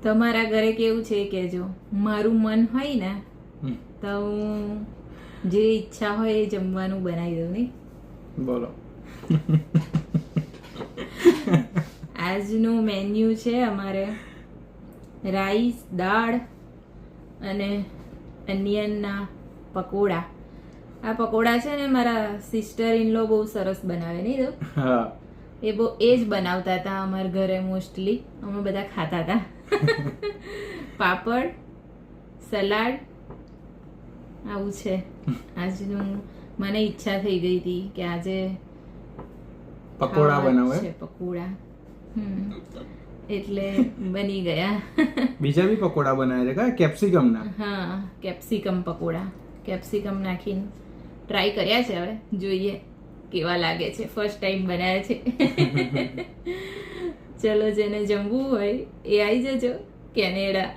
તમારા ઘરે કેવું છે કેજો. મારું મન હોય ને તો હું જે ઈચ્છા હોય એ જમવાનું બનાવી દઉં. નહીં બોલો. આજનું મેન્યુ છે અમારે રાઈસ, દાળ અને અનિયનના પકોડા. આ પકોડા છે ને મારા સિસ્ટર ઇન લો બહુ સરસ બનાવે. નહીં તો હા, એ જ બનાવતા હતા અમારા ઘરે. મોસ્ટલી અમે બધા ખાતા હતા. પાપડ, સલાડ, આવું છે આજનું. મને ઈચ્છા થઈ ગઈ હતી કે આજે પકોડા બનાવે છે પકોડા. એટલે બની ગયા. બીજા બી પકોડા બનાવે છે કા કેપ્સિકમ ના? હા, કેપ્સિકમ પકોડા. કેપ્સિકમ નાખીને ટ્રાય કર્યા છે. હવે જોઈએ કેવા લાગે છે. ફર્સ્ટ ટાઈમ બનાવ્યા છે. ચલો, જેને જમવું હોય એ આવી જજો કેનેડા.